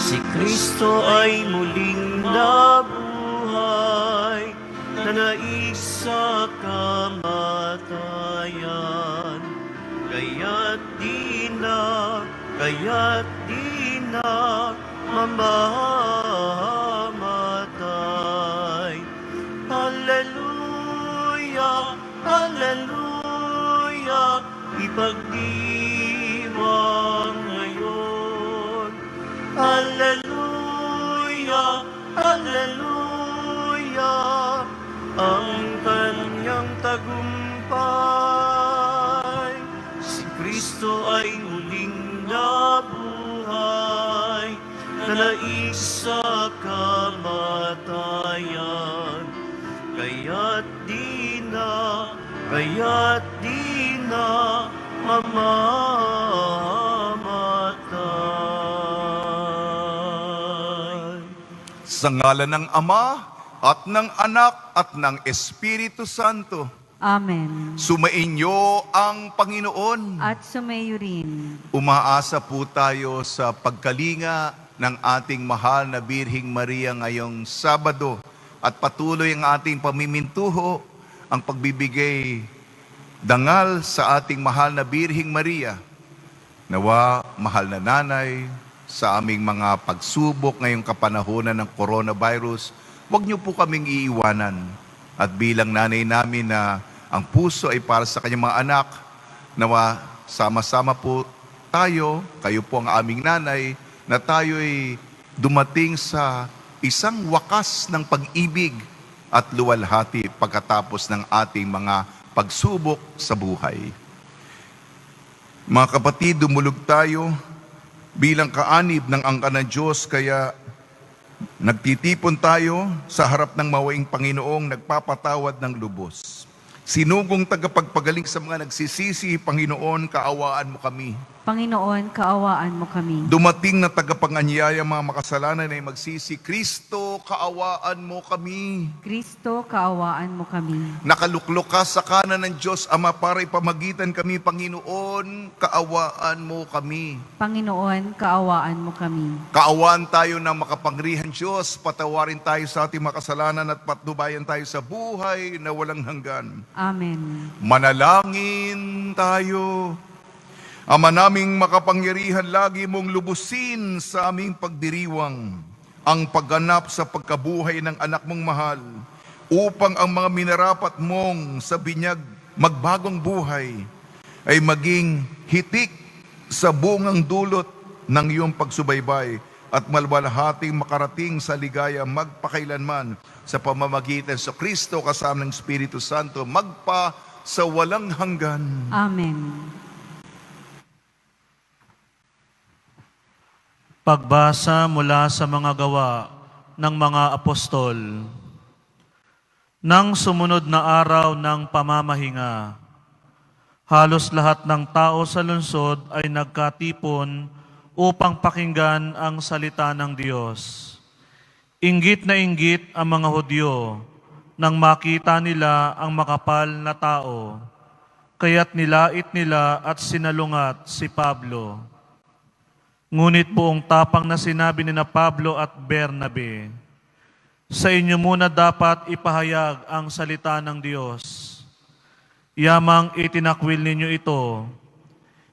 Si Kristo ay muling nabuhay, nanaig sa kamatayan. Kaya't di na mamamatay. Hallelujah, hallelujah, ipagdiwang ngayon. Hallelujah, hallelujah, ang kanyang tagumpay. Si Kristo ay muling nabuhay, nanaig sa kamatayan. Kaya't di na mamamatay. Sa ngalan ng Ama, at ng Anak, at ng Espiritu Santo. Amen. Sumainyo ang Panginoon. At sumayo rin. Umaasa po tayo sa pagkalinga ng ating mahal na Birhing Maria ngayong Sabado at patuloy ang ating pamimintuho, ang pagbibigay dangal sa ating mahal na Birhing Maria. Nawa, mahal na nanay, sa aming mga pagsubok ngayong kapanahonan ng coronavirus, huwag niyo po kaming iiwanan. At bilang nanay namin na ang puso ay para sa kanyang mga anak, nawa sama-sama po tayo, kayo po ang aming nanay, na tayo ay dumating sa isang wakas ng pag-ibig at luwalhati pagkatapos ng ating mga pagsubok sa buhay. Mga kapatid, dumulog tayo bilang kaanib ng angkan ng Diyos, kaya nagtitipon tayo sa harap ng mawaing Panginoong nagpapatawad ng lubos. Sinugong tagapagpagaling sa mga nagsisisi, Panginoon, kaawaan mo kami. Panginoon, kaawaan mo kami. Dumating na tagapanganyaya mga makasalanan ay magsisi, Kristo, kaawaan mo kami. Kristo, kaawaan mo kami. Nakaluklok ka sa kanan ng Diyos Ama para ipamagitan kami, Panginoon, kaawaan mo kami. Panginoon, kaawaan mo kami. Kaawaan tayo ng makapangyarihan Diyos, patawarin tayo sa ating makasalanan at patnubayan tayo sa buhay na walang hanggan. Amen. Manalangin tayo. Ama naming makapangyarihan, lagi mong lubusin sa aming pagdiriwang ang pagganap sa pagkabuhay ng anak mong mahal, upang ang mga minarapat mong sa binyag magbagong buhay ay maging hitik sa bungang dulot ng iyong pagsubaybay at malwalhating makarating sa ligaya magpakailanman sa pamamagitan sa Kristo kasama ng Espiritu Santo, magpa sa walang hanggan. Amen. Pagbasa mula sa mga gawa ng mga apostol. Nang sumunod na araw ng pamamahinga, halos lahat ng tao sa lungsod ay nagkatipon upang pakinggan ang salita ng Diyos. Inggit na inggit ang mga Hudyo nang makita nila ang makapal na tao, kaya't nilait nila at sinalungat si Pablo. Ngunit buong tapang na sinabi ni na Pablo at Bernabe, sa inyo muna dapat ipahayag ang salita ng Diyos. Yamang itinakwil ninyo ito,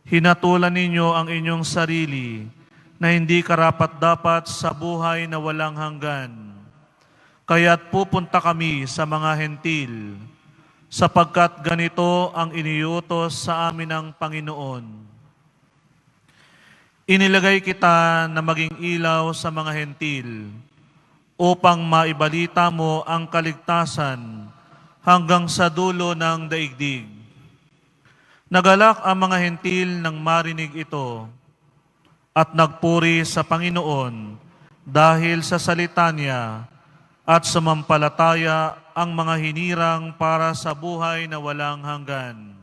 hinatulan ninyo ang inyong sarili na hindi karapat-dapat sa buhay na walang hanggan. Kaya't pupunta kami sa mga hentil, sapagkat ganito ang iniutos sa amin ng Panginoon. Inilagay kita na maging ilaw sa mga hentil upang maibalita mo ang kaligtasan hanggang sa dulo ng daigdig. Nagalak ang mga hentil nang marinig ito at nagpuri sa Panginoon dahil sa salita niya at sumampalataya ang mga hinirang para sa buhay na walang hanggan.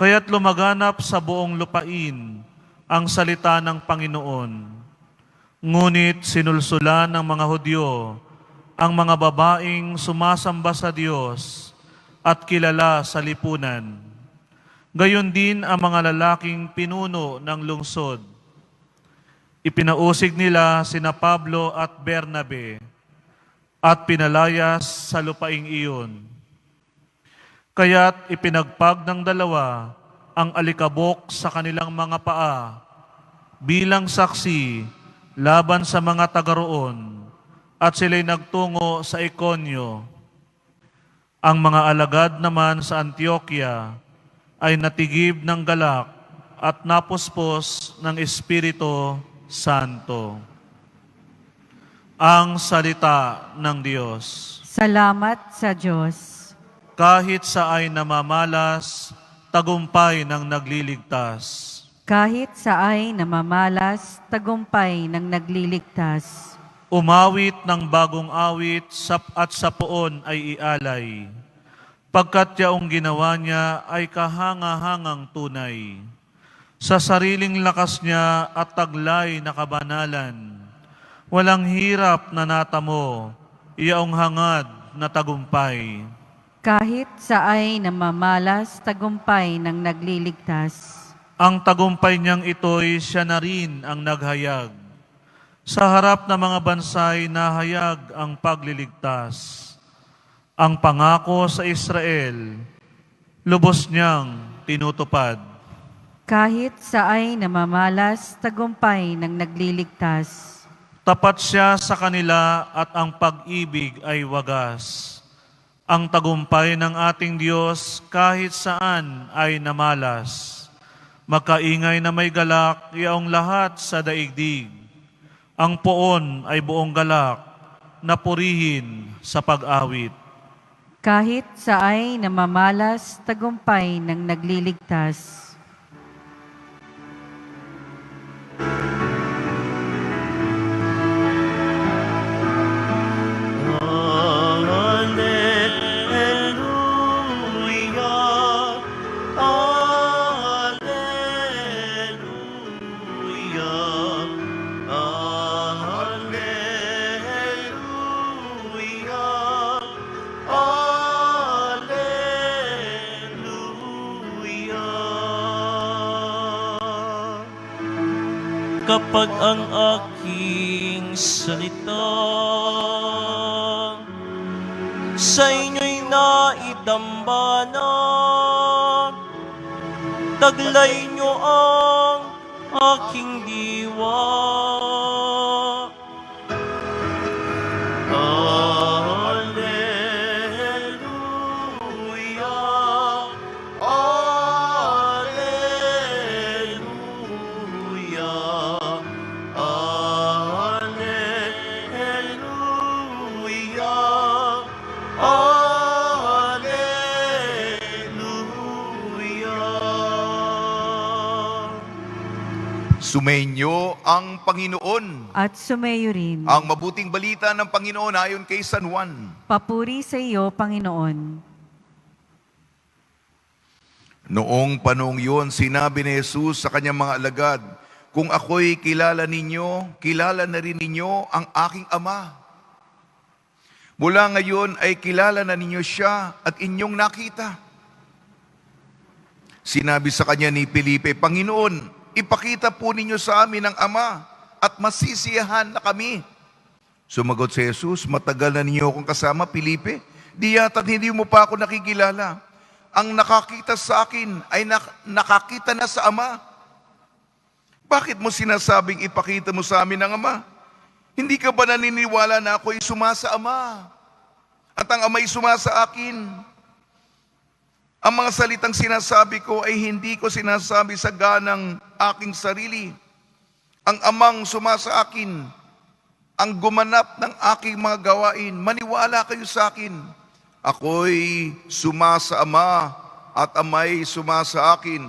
Kaya't lumaganap sa buong lupain ang salita ng Panginoon. Ngunit sinulsulan ng mga Hudyo ang mga babaeng sumasamba sa Diyos at kilala sa lipunan. Gayon din ang mga lalaking pinuno ng lungsod. Ipinausig nila sina Pablo at Bernabe at pinalayas sa lupaing iyon. Kaya't ipinagpag ng dalawa ang alikabok sa kanilang mga paa bilang saksi laban sa mga taga-roon, at sila'y nagtungo sa Ikonyo. Ang mga alagad naman sa Antioquia ay natigib ng galak at napuspos ng Espiritu Santo. Ang salita ng Diyos. Salamat sa Diyos. Kahit sa ay namamalas, tagumpay ng nagliligtas. Kahit sa ay namamalas, tagumpay ng nagliligtas. Umawit ng bagong awit at sa poon ay ialay. Pagkat yaong ginawa niya ay kahanga-hangang tunay. Sa sariling lakas niya at taglay na kabanalan, walang hirap na natamo, iyaong hangad na tagumpay. Kahit sa ay namamalas, tagumpay ng nagliligtas. Ang tagumpay niyang ito'y siya na rin ang naghayag. Sa harap ng mga bansay nahayag ang pagliligtas. Ang pangako sa Israel, lubos niyang tinutupad. Kahit sa ay namamalas, tagumpay ng nagliligtas. Tapat siya sa kanila at ang pag-ibig ay wagas. Ang tagumpay ng ating Diyos kahit saan ay namalas. Makaingay na may galak, iyaong lahat sa daigdig. Ang poon ay buong galak, na purihin sa pag-awit. Kahit sa ay namamalas, tagumpay ng nagliligtas. Kapag ang aking salita sa inyo'y naidambana, taglay niyo ang aking diwa. Sumainyo ang Panginoon. At sumayo rin. Ang mabuting balita ng Panginoon ayon kay San Juan. Papuri sa iyo, Panginoon. Noong panahong yun, sinabi ni Jesus sa kanyang mga alagad, kung ako'y kilala ninyo, kilala na rin ninyo ang aking Ama. Mula ngayon ay kilala na ninyo siya at inyong nakita. Sinabi sa kanya ni Felipe, Panginoon, ipakita po ninyo sa amin ang Ama at masisiyahan na kami. Sumagot si Jesus, matagal na ninyo akong kasama, Felipe. Di yata't hindi mo pa ako nakikilala. Ang nakakita sa akin ay nakakita na sa Ama. Bakit mo sinasabing ipakita mo sa amin ang Ama? Hindi ka ba naniniwala na ako'y sumasa Ama? At ang Ama'y sumasa akin? Ang mga salitang sinasabi ko ay hindi ko sinasabi sa ganang aking sarili. Ang Amang sumasa akin, ang gumanap ng aking mga gawain. Maniwala kayo sa akin. Ako'y sumasa Ama at Ama'y sumasa akin.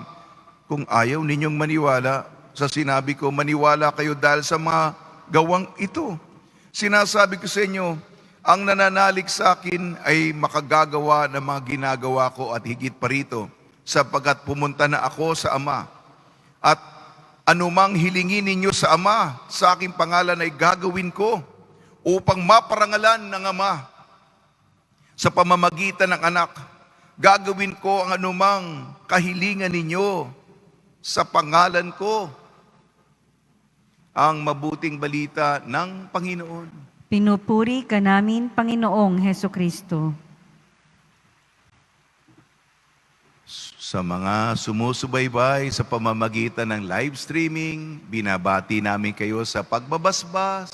Kung ayaw ninyong maniwala sa sinabi ko, maniwala kayo dahil sa mga gawang ito. Sinasabi ko sa inyo, ang nananalig sa akin ay makagagawa ng mga ginagawa ko at higit pa rito, sapagkat pumunta na ako sa Ama. At anumang hilingin ninyo sa Ama, sa aking pangalan ay gagawin ko upang maparangalan ng Ama. Sa pamamagitan ng Anak, gagawin ko ang anumang kahilingan ninyo sa pangalan ko. ang mabuting balita ng Panginoon. Pinupuri ka namin, Panginoong Heso Kristo. Sa mga sumusubaybay sa pamamagitan ng live streaming, binabati namin kayo sa pagbabasbas,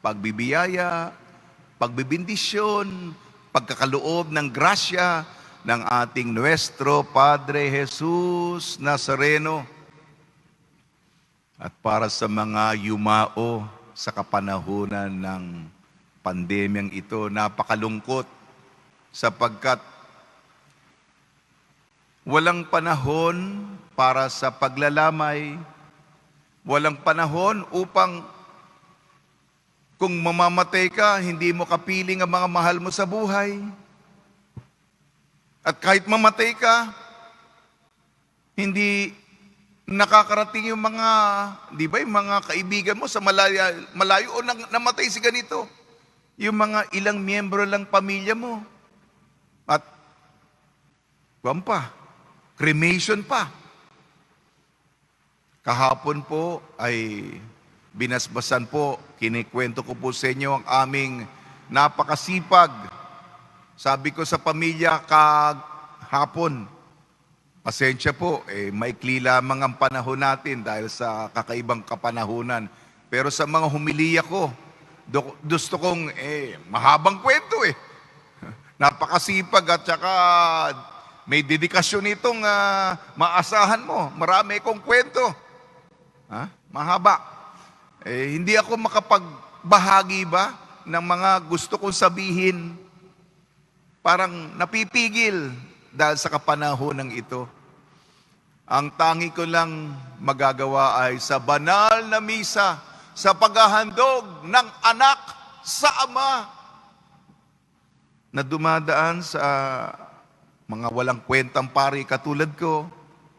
pagbibiyaya, pagbibindisyon, pagkakaloob ng grasya ng ating Nuestro Padre Jesus Nazareno. At para sa mga yumao sa kapanahunan ng pandemyang ito, napakalungkot sapagkat walang panahon para sa paglalamay, walang panahon upang kung mamamatay ka, hindi mo kapiling ang mga mahal mo sa buhay. At kahit mamatay ka, hindi nakakarating yung mga, di ba, yung mga kaibigan mo sa malayo o namatay si ganito. Yung mga ilang miyembro lang pamilya mo. At, cremation pa. Kahapon po ay binasbasan po, kinikwento ko po sa inyo ang aming napakasipag. Sabi ko sa pamilya kahapon, pasensya po, maikli lamang ang panahon natin dahil sa kakaibang kapanahunan. Pero sa mga humiliya ko, gusto kong mahabang kwento Napakasipag at saka may dedikasyon itong maasahan mo. Marami kong kwento. Mahaba. Hindi ako makapagbahagi ba ng mga gusto kong sabihin. Parang napipigil dahil sa kapanahon ng ito. Ang tangi ko lang magagawa ay sa banal na misa, sa paghahandog ng anak sa ama na dumadaan sa mga walang kwentang pari katulad ko,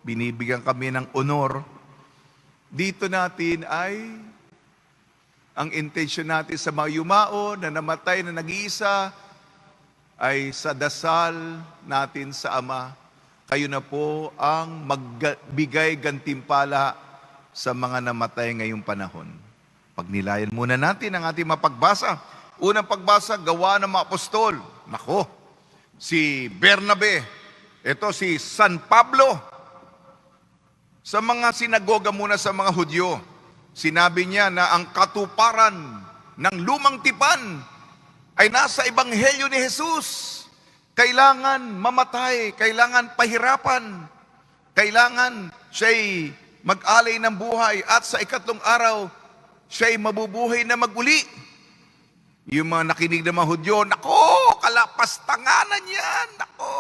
binibigyan kami ng honor. Dito natin ay ang intensyon natin sa mga yumao na namatay na nag-iisa ay sa dasal natin sa Ama. Kayo na po ang magbigay gantimpala sa mga namatay ngayong panahon. Pagnilayan muna natin ang ating mapagbasa. Unang pagbasa, Gawa ng mga Apostol. Nako, si Bernabe, ito si San Pablo. Sa mga sinagoga muna sa mga Hudyo, sinabi niya na ang katuparan ng lumang tipan ay nasa Ebanghelyo ni Jesus. Kailangan mamatay, kailangan pahirapan, kailangan siya'y mag-alay ng buhay at sa ikatlong araw, siya'y mabubuhay na maguli. Yung mga nakinig ng mga Hudyo, nako, kalapastanganan yan, nako,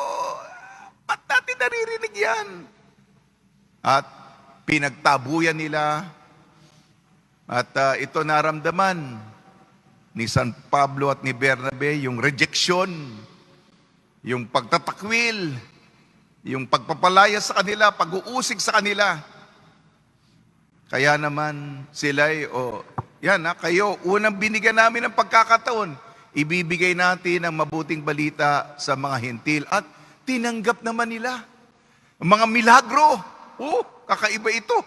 ba't natin naririnig yan? At pinagtabuyan nila, at ito naramdaman ni San Pablo at ni Bernabe, yung rejection, yung pagtatakwil, yung pagpapalaya sa kanila, pag-uusig sa kanila. Kaya naman sila'y, kayo, unang binigyan namin ng pagkakataon, ibibigay natin ang mabuting balita sa mga hintil. At tinanggap naman nila. Ang mga milagro, kakaiba ito.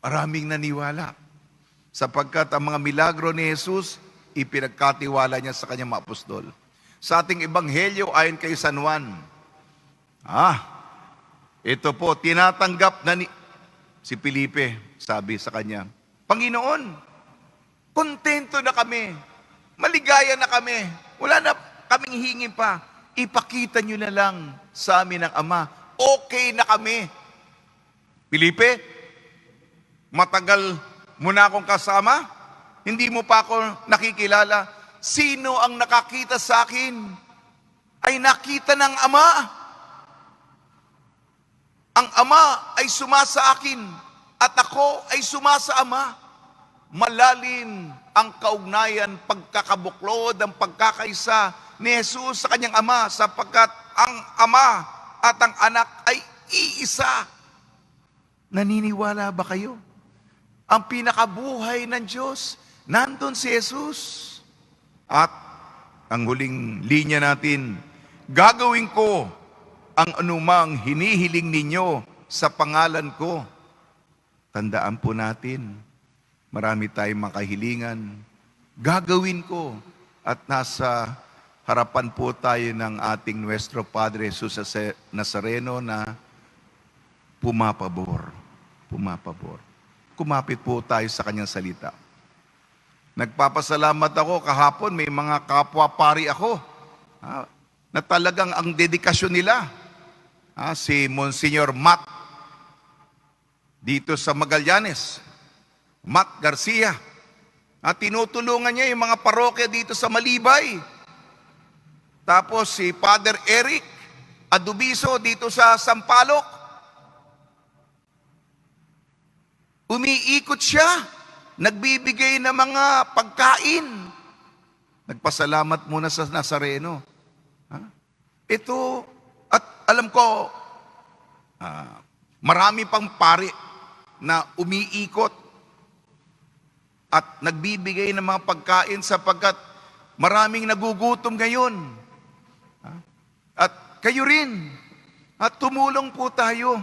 Maraming naniwala. Sapagkat ang mga milagro ni Jesus, ipinagkatiwala niya sa kanyang mga apostol. Sa ating ebanghelyo, ayon kay San Juan, ito po, tinatanggap na si Felipe, sabi sa kanya, Panginoon, kontento na kami, maligaya na kami, wala na kaming hingin pa, ipakita nyo na lang sa amin ng Ama, okay na kami. Felipe, matagal mo na akong kasama, hindi mo pa ako nakikilala. Sino ang nakakita sa akin ay nakita ng Ama. Ang Ama ay sumasa akin at ako ay sumasa Ama. Malalim ang kaugnayan, pagkakabuklod, ang pagkakaisa ni Jesus sa kanyang Ama sapagkat ang Ama at ang Anak ay iisa. Naniniwala ba kayo? Ang pinakabuhay ng Diyos, nandun si Jesus. At ang huling linya natin, gagawin ko ang anumang hinihiling ninyo sa pangalan ko. tandaan po natin, marami tayong makahilingan. Gagawin ko at nasa harapan po tayo ng ating Nuestro Padre Jesus Nazareno na pumapabor. Pumapabor. Kumapit po tayo sa kanyang salita. Nagpapasalamat ako kahapon, may mga kapwa-pari ako na talagang ang dedikasyon nila. Si Monsignor Matt dito sa Magallanes, Matt Garcia. Tinutulungan niya yung mga parokya dito sa Malibay. Tapos si Father Eric Adubiso dito sa Sampaloc. Umiikot siya, nagbibigay ng mga pagkain. Nagpasalamat muna sa Nazareno. Ito, at alam ko, marami pang pari na umiikot at nagbibigay ng mga pagkain sapagkat maraming nagugutom ngayon. At kayo rin, at tumulong po tayo.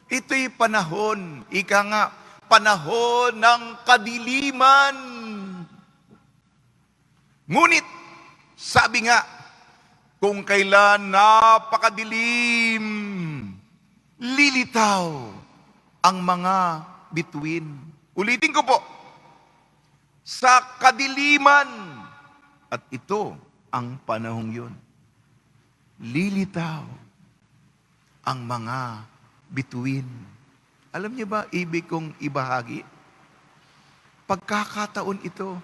Ito'y panahon, ika nga, panahon ng kadiliman. Ngunit, sabi nga, kung kailan napakadilim, lilitaw ang mga bituin. Ulitin ko po, sa kadiliman, at ito ang panahong yun, lilitaw ang mga bituin. Alam niyo ba, ibig kong ibahagi? Pagkakataon ito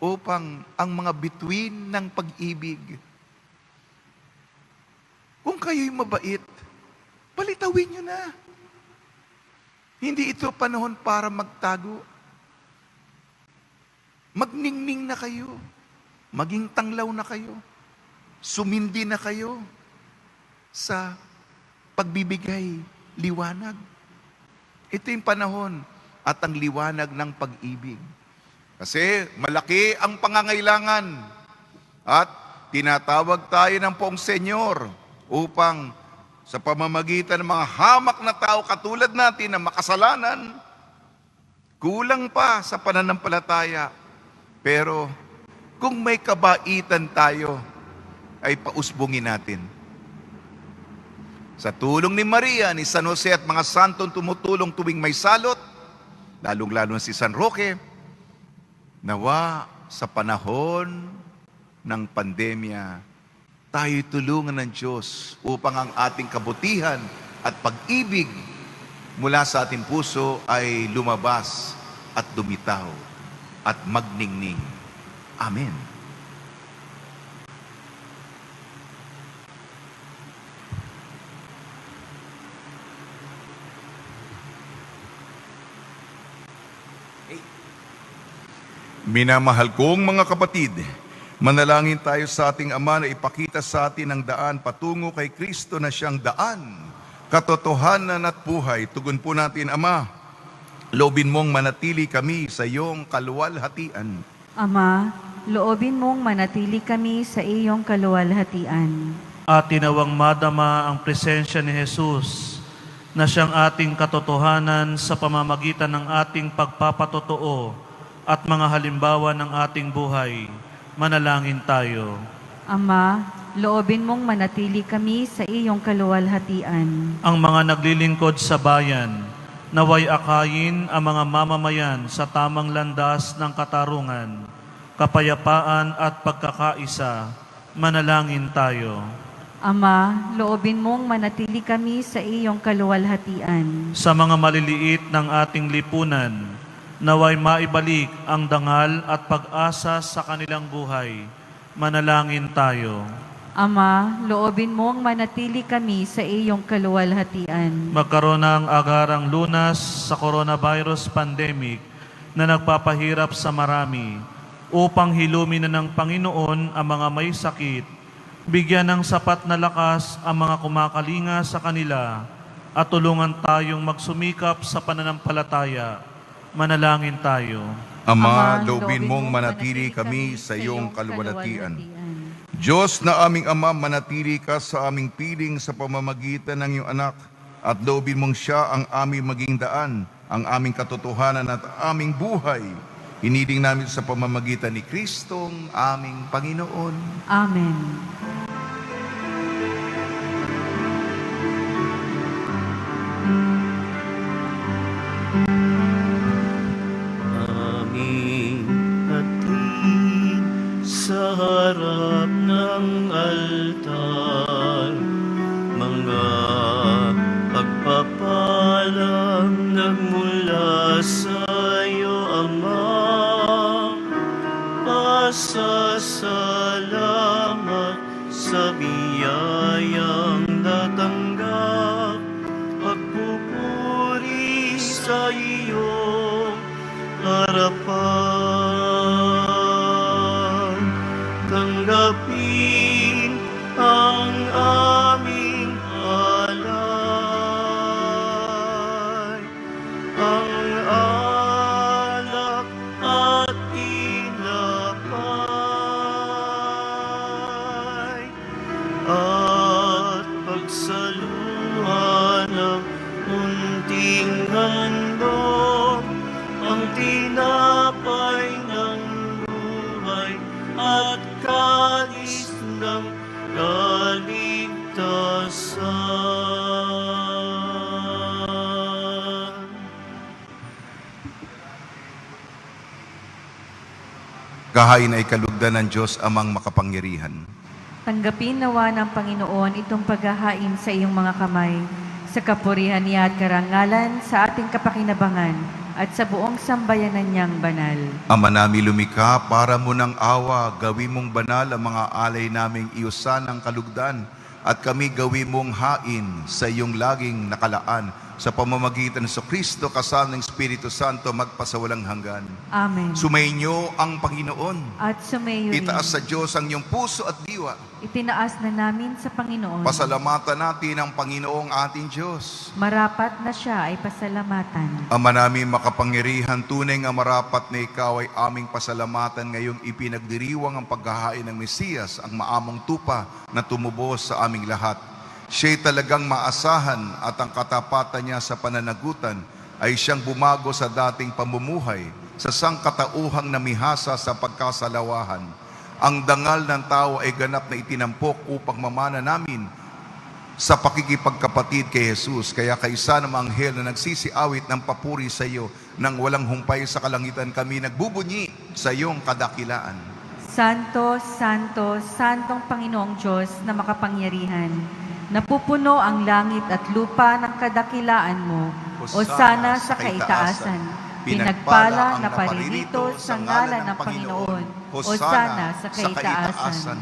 upang ang mga bituin ng pag-ibig, kung kayo'y mabait, palitawin niyo na. Hindi ito panahon para magtago. Magningning na kayo. Maging tanglaw na kayo. Sumindi na kayo sa pagbibigay liwanag. Ito yung panahon at ang liwanag ng pag-ibig. Kasi malaki ang pangangailangan at tinatawag tayo ng Poong Senyor upang sa pamamagitan ng mga hamak na tao katulad natin na makasalanan, kulang pa sa pananampalataya. Pero kung may kabaitan tayo, ay pausbungin natin. Sa tulong ni Maria, ni San Jose at mga santong tumutulong tuwing may salot, lalong-lalo na si San Roque, nawa sa panahon ng pandemya, tayo'y tulungan ng Diyos upang ang ating kabutihan at pag-ibig mula sa ating puso ay lumabas at dumitaw at magningning. Amen. Minamahal kong mga kapatid, manalangin tayo sa ating Ama na ipakita sa atin ang daan patungo kay Kristo na siyang daan, katotohanan at buhay. Tugon po natin, Ama, loobin mong manatili kami sa iyong kaluwalhatian. Ama, loobin mong manatili kami sa iyong kaluwalhatian. At tinawang madama ang presensya ni Jesus na siyang ating katotohanan sa pamamagitan ng ating pagpapatotoo at mga halimbawa ng ating buhay. Manalangin tayo. Ama, loobin mong manatili kami sa iyong kaluwalhatian. Ang mga naglilingkod sa bayan, naway akayin ang mga mamamayan sa tamang landas ng katarungan, kapayapaan at pagkakaisa. Manalangin tayo. Ama, loobin mong manatili kami sa iyong kaluwalhatian. Sa mga maliliit ng ating lipunan, naway maibalik ang dangal at pag-asa sa kanilang buhay. Manalangin tayo. Ama, loobin mong manatili kami sa iyong kaluwalhatian. Magkaroon ng agarang lunas sa coronavirus pandemic na nagpapahirap sa marami upang hilumin na ng Panginoon ang mga may sakit, bigyan ng sapat na lakas ang mga kumakalinga sa kanila at tulungan tayong magsumikap sa pananampalataya. Manalangin tayo. Ama, loobin mong manatili kami sa iyong kaluwalhatian. Diyos na aming Ama, manatili ka sa aming piling sa pamamagitan ng iyong anak at loobin mong siya ang aming maging daan, ang aming katotohanan at aming buhay. Hiniling namin sa pamamagitan ni Kristong aming Panginoon. Amen. Aming hatid sa harap ng altar, mga pagpapalang nagmula sa iyo, Ama. Pasasalamat sa biyayang natanggap, pagpupuri sa iyong harapan. Tanggapin ang aming alay, ang alak at tinapay, at pagsaluhan ng munting handog, ang tinapay ng buhay at kalis ng kaligtasan. Kahain ay kalugdan ng Diyos amang makapangyarihan. Tanggapin nawa ng Panginoon itong paghahain sa iyong mga kamay, sa kapurihan niya at karangalan, sa ating kapakinabangan, at sa buong sambayanan niyang banal. Ama namin lumikha, para mo ng awa, gawin mong banal ang mga alay naming iusan ng kalugdan, at kami gawin mong hain sa iyong laging nakalaan, sa pamamagitan sa Kristo, kasal ng Espiritu Santo, magpasawalang hanggan. Amen. Sumainyo ang Panginoon. At sumayo rin. Itaas sa Diyos ang iyong puso at diwa. Itinaas na namin sa Panginoon. Pasalamatan natin ang Panginoong ating Diyos. Marapat na siya ay pasalamatan. Ama namin makapangyarihan, tunay nga marapat na ikaw ay aming pasalamatan ngayong ipinagdiriwang ang paghahain ng Mesiyas, ang maamong tupa na tumubos sa aming lahat. Siya'y talagang maasahan at ang katapatan niya sa pananagutan ay siyang bumago sa dating pamumuhay, sa sangkatauhang namihasa sa pagkasalawahan. Ang dangal ng tao ay ganap na itinampok upang mamana namin sa pakikipagkapatid kay Jesus. Kaya kaisa ng mga anghel na nagsisiawit ng papuri sa iyo, nang walang humpay sa kalangitan kami nagbubunyi sa iyong kadakilaan. Santo, Santo, Santong Panginoong Diyos na makapangyarihan, napupuno ang langit at lupa ng kadakilaan mo. Hosana sa kaitaasan. Pinagpala na paririto sa ngalan ng Panginoon. Hosana sa kaitaasan.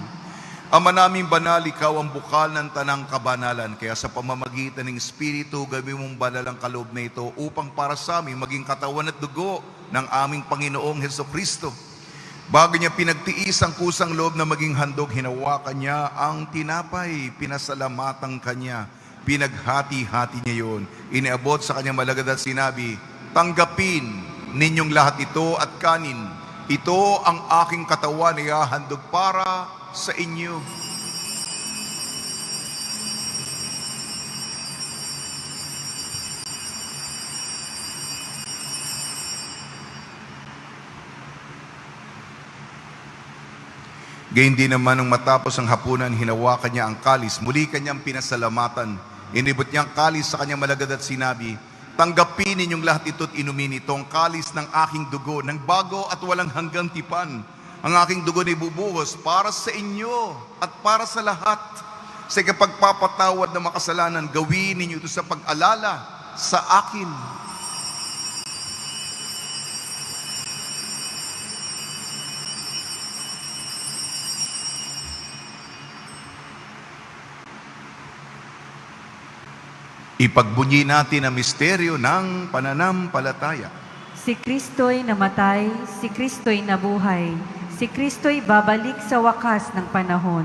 Ama naming banal, ikaw ang bukal ng tanang kabanalan. Kaya sa pamamagitan ng Espiritu, gawin mong banal ang kaloob na ito upang para sa amin maging katawan at dugo ng aming Panginoong Hesukristo. Bago niya pinagtiis ang kusang loob na maging handog, hinawakan niya ang tinapay, pinasalamatan kanya, pinaghati-hati niya yun. Iniabot sa kanyang malagad at sinabi, tanggapin ninyong lahat ito at kanin. Ito ang aking katawan na ihahandog para sa inyo. Gayun din naman nung matapos ang hapunan, hinawakan niya ang kalis. Muli kanyang pinasalamatan. Inibot niya ang kalis sa kanyang malagad at sinabi, tanggapin ninyong lahat ito't inumin itong kalis ng aking dugo, ng bago at walang hanggang tipan. Ang aking dugo na ibubuhos para sa inyo at para sa lahat. Sa kapagpapatawad ng makasalanan, gawin ninyo ito sa pag-alala sa akin. Ipagbunyi natin ang misteryo ng pananampalataya. Si Kristo'y namatay, si Kristo'y nabuhay, si Kristo'y babalik sa wakas ng panahon.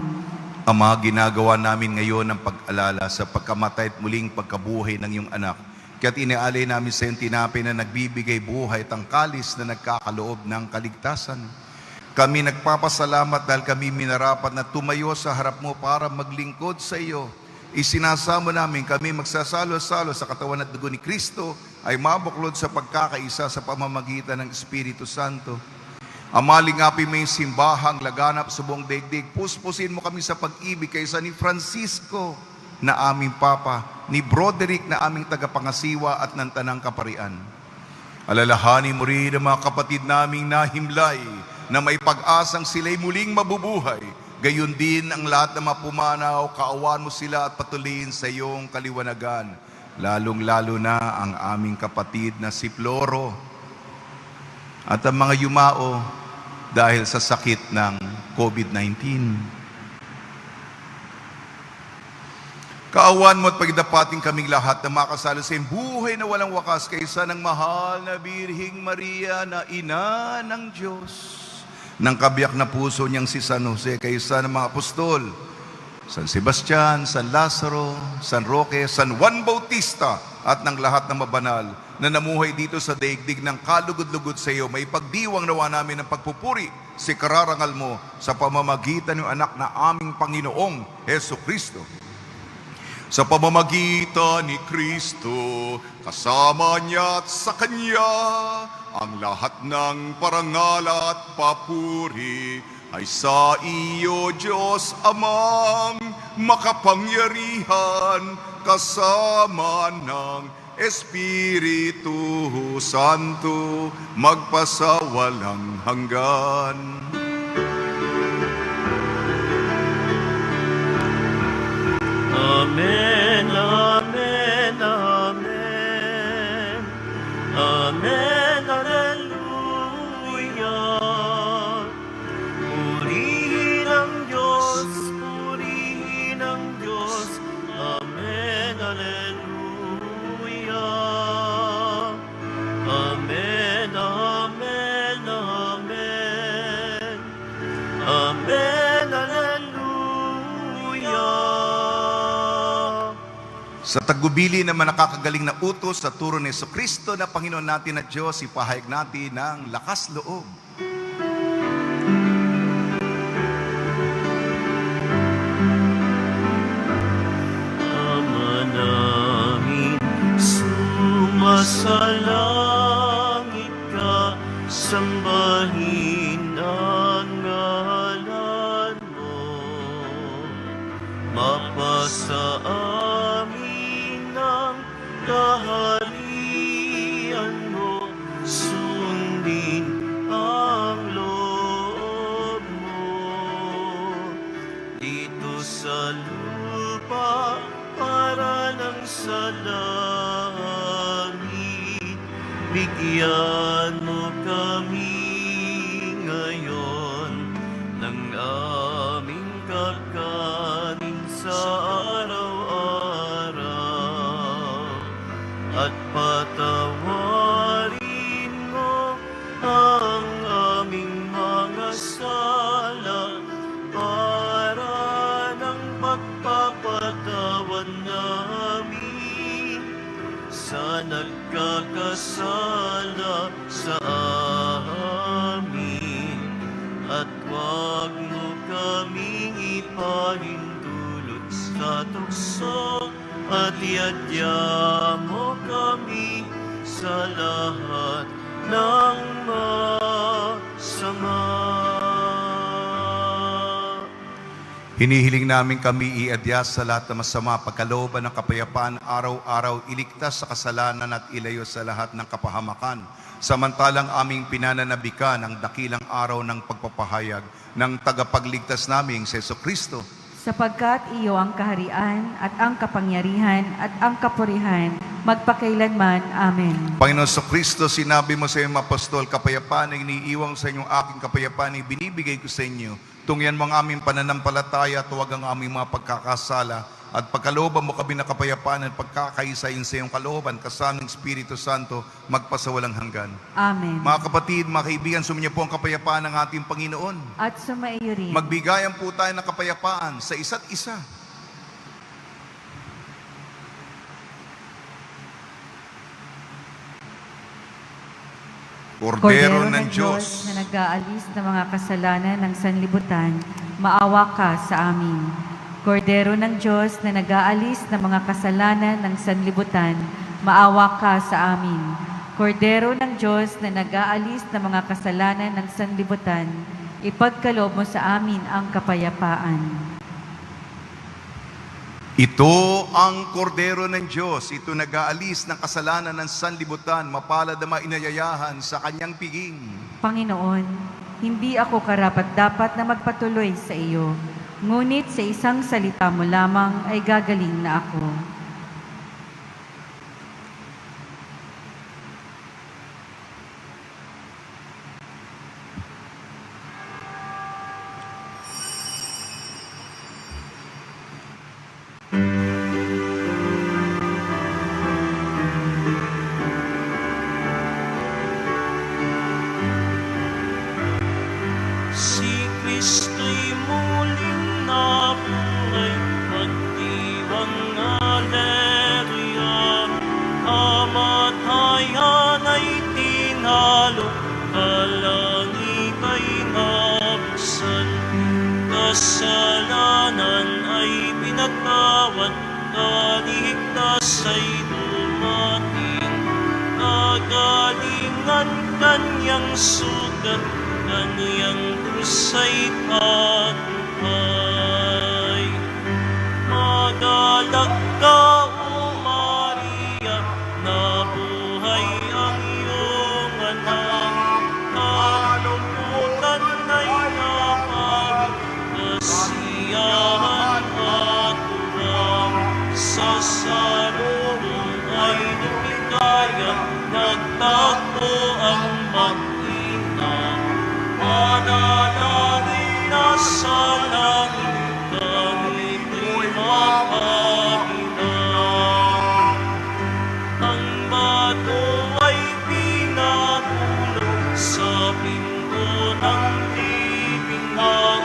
Ama, ginagawa namin ngayon ang pag-alala sa pagkamatay at muling pagkabuhay ng iyong anak. Kaya't inialay namin sa iyong tinapay na nagbibigay buhay at ang kalis na nagkakaloob ng kaligtasan. Kami nagpapasalamat dahil kami minarapat na tumayo sa harap mo para maglingkod sa iyo. isinasamo namin kami magsasalo-salo sa katawan at dugo ni Kristo ay mabuklod sa pagkakaisa sa pamamagitan ng Espiritu Santo. Amalingapin mo yung simbahang laganap sa buong daigdig. Puspusin mo kami sa pag-ibig kaysa ni Francisco na aming Papa, ni Broderick na aming tagapangasiwa at ng Tanang Kaparian. Alalahanin mo rin ang mga kapatid naming nahimlay na may pag-asang sila'y muling mabubuhay. Gayon din ang lahat na mapumanaw, kaawaan mo sila at patuloyin sa iyong kaliwanagan. Lalong-lalo na ang aming kapatid na si Floro at ang mga yumao dahil sa sakit ng COVID-19. Kaawaan mo at pagdapating kaming lahat na makasalo sa iyong buhay na walang wakas kaysa ng mahal na Birhing Maria na ina ng Diyos. Ng kabiyak na puso niyang si San Jose, kaysa ng mga apostol, San Sebastian, San Lazaro, San Roque, San Juan Bautista, at ng lahat ng mabanal na namuhay dito sa daigdig ng kalugod-lugod sa iyo, may pagdiwang nawa namin ng pagpupuri si kararangal mo sa pamamagitan ng anak na aming Panginoong Heso Kristo. Sa pamamagitan ni Kristo, kasama niya at sa Kanya, ang lahat ng parangal at papuri ay sa iyo, Diyos Amang makapangyarihan, kasama ng Espiritu Santo, magpasawalang hanggan. Amen, amen, amen. Amen, hallelujah. Purihin ang Diyos, purihin ang Diyos. Amen, hallelujah. Amen, amen, amen. Amen, hallelujah. Sa tagubili naman nakakagaling na utos sa turo ni Jesucristo na Panginoon natin at Diyos, ipahayag natin ng lakas loob. Ama namin, sumasalangit ka, sambahin ang ngalan mo. Mapasa amin ang kaharian mo, sundin ang loob mo. Dito sa lupa, para ng sa langit, bigyan mo kami ngayon ng aming kakanin sa araw-araw, at patawarin mo ang aming mga sala, para ng pagpapatawad namin sa nagkakasala sa amin. At huwag mo kaming ipahintulot sa tukso, at iadya mo kami sa lahat ng masama. Hinihiling namin kami iadya sa lahat ng masama, pagkalooban ng kapayapaan, araw-araw iligtas sa kasalanan at ilayo sa lahat ng kapahamakan. Samantalang aming pinananabikan ang dakilang araw ng pagpapahayag ng tagapagligtas naming si Jesucristo. Sapagkat iyo ang kaharian at ang kapangyarihan at ang kapurihan magpakailanman. Amen. Panginoon Jesucristo, sinabi mo sa iyong apostol, kapayapaan ay iniiwang sa inyong aking kapayapaan ay binibigay ko sa inyo. Tungyan mo ang aming pananampalataya at huwag ang aming mga pagkakasala. At pagkalooban mo kami na kapayapaan at pagkakaisayin sa iyong kalooban, kasama ng Espiritu Santo, magpasawalang hanggan. Amen. Mga kapatid, mga kaibigan, sumainyo po ang kapayapaan ng ating Panginoon. At sumaiyo rin. Magbigayan po tayo ng kapayapaan sa isa't isa. Kordero ng Diyos, na nag-aalis ng mga kasalanan ng sanlibutan, maawa ka sa amin. Kordero ng Diyos na nag-aalis ng mga kasalanan ng sanlibutan, maawa ka sa amin. Kordero ng Diyos na nag-aalis ng mga kasalanan ng sanlibutan, ipagkaloob mo sa amin ang kapayapaan. Ito ang kordero ng Diyos, ito nag-aalis ng kasalanan ng sanlibutan, mapalad na mainayayahan sa kanyang piging. Panginoon, hindi ako karapat-dapat na magpatuloy sa iyo, ngunit sa isang salita mo lamang ay gagaling na ako. Si Kristo'y muling nabuhay, pagdiwang aleluya. Kamatayan ay tinalo, kalangit ay nabuksan. Kasalanan ay pinatawad, kaligtas ay dumating. Kagalingan kanyang sugat, kaniyang krusay tagumpay. Magalag ka, O Maria, nabuhay ang iyong anak. Kalungkutan ay napagod, kasiyahan at tuwang. Sa salubong ay lumikaya, nagtakbo ang mag-ina. Manalangin na sa langit, kami ko'y makahinang. Ang bato ay pinatulog sa pinto ng libingan.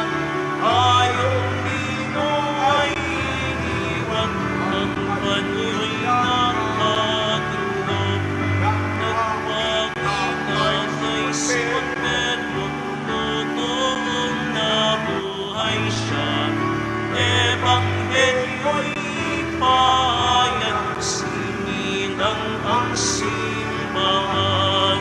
Ayong lino ay iniwan, ang panyo'y nakatulog. Nagpakita kay San Pedro, totoong nabuhay siya. Ebanghelyo'y ipahayag, sinilang ang simbahan.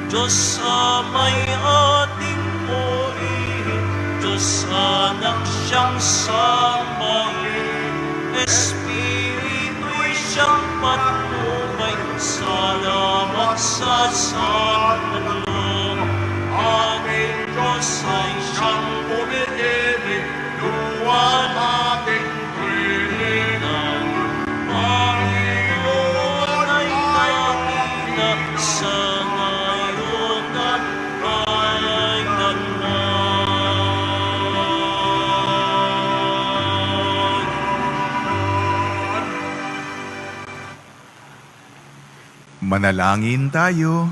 Diyos Ama'y ating purihin, Diyos Anak siyang sambahin. Espiritu'y siyang patnubay, salamat sa sanloob. Ating Diyos ay siyang umiibig, luwa nating kailangan. Panginoon ay nakita sa ngayon at kailanman. Manalangin tayo.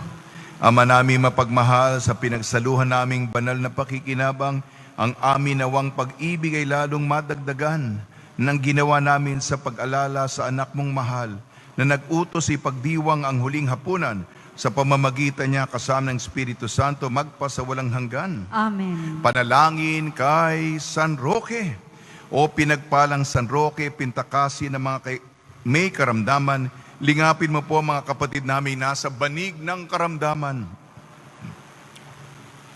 Ama namin mapagmahal, sa pinagsaluhan naming banal na pakikinabang, ang amin nawang pag-ibig ay lalong madagdagan ng ginawa namin sa pag-alala sa anak mong mahal, na nag-utos ipagdiwang ang huling hapunan sa pamamagitan niya kasama ng Espiritu Santo magpasawalang hanggan. Amen. Panalangin kay San Roque. O pinagpalang San Roque, pintakasi ng mga may karamdaman, lingapin mo po mga kapatid namin nasa banig ng karamdaman.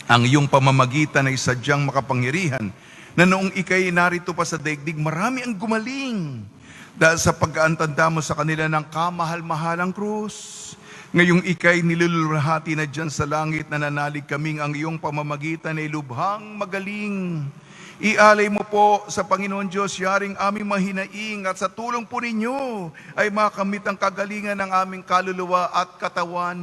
Ang iyong pamamagitan ay sadyang makapangyarihan, na noong ikay narito pa sa daigdig, marami ang gumaling dahil sa pag-aantanda mo sa kanila ng kamahal-mahalang krus. Ngayong ikay nilulurhati na dyan sa langit, nananalig kaming ang iyong pamamagitan ay lubhang magaling. Ialay mo po sa Panginoon Diyos, yaring aming mahinaing, at sa tulong po ninyo ay makamit ang kagalingan ng aming kaluluwa at katawan.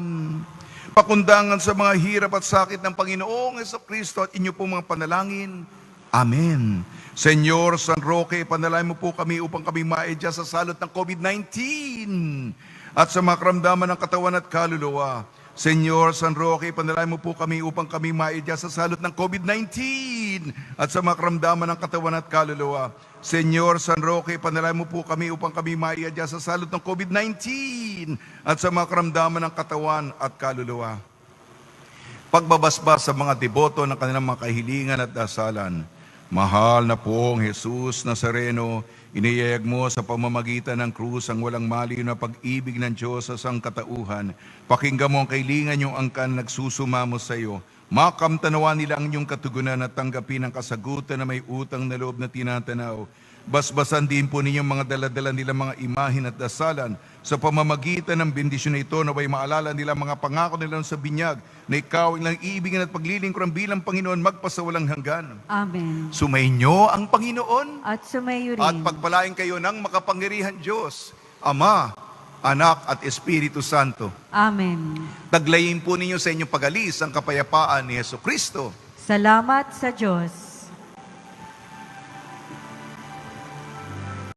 Pakundangan sa mga hirap at sakit ng Panginoong Jesucristo at inyo po mga panalangin. Amen. Senyor San Roque, panalangin mo po kami upang kami maedya sa salot ng COVID-19 at sa mga karamdaman ng katawan at kaluluwa. Senyor San Roque, panalangin mo po kami upang kami maedya sa salot ng COVID-19 at sa mga karamdaman ng katawan at kaluluwa. Senyor San Roque, panalangin mo po kami upang kami maedya sa salot ng COVID-19 at sa mga karamdaman ng katawan at kaluluwa. Pagbabasbas sa mga deboto ng kanilang mga kahilingan at dasalan, Mahal na pong Jesus Nazareno, iniyayag mo sa pamamagitan ng krus ang walang maliw na pag-ibig ng Diyos sa sangkatauhan. Pakinggan mo ang kailingan yung angkan nagsusumamo sa iyo. Makamtanawa nila ang inyong katugunan at tanggapin ang kasagutan na may utang na loob na tinatanaw. Basbasan din po ninyong mga daladala nila mga imahin at dasalan sa pamamagitan ng bendisyon na ito, naway maalala nila mga pangako nila sa binyag na ikaw ang iibigin at paglilingkuran bilang Panginoon magpasawalang hanggan. Amen. Sumainyo ang Panginoon At sumayo rin. at pagpalain kayo ng makapangyarihan Diyos, Ama, Anak at Espiritu Santo. Amen. Taglayin po ninyo sa inyong pag-alis ang kapayapaan ni Jesucristo. Salamat sa Diyos.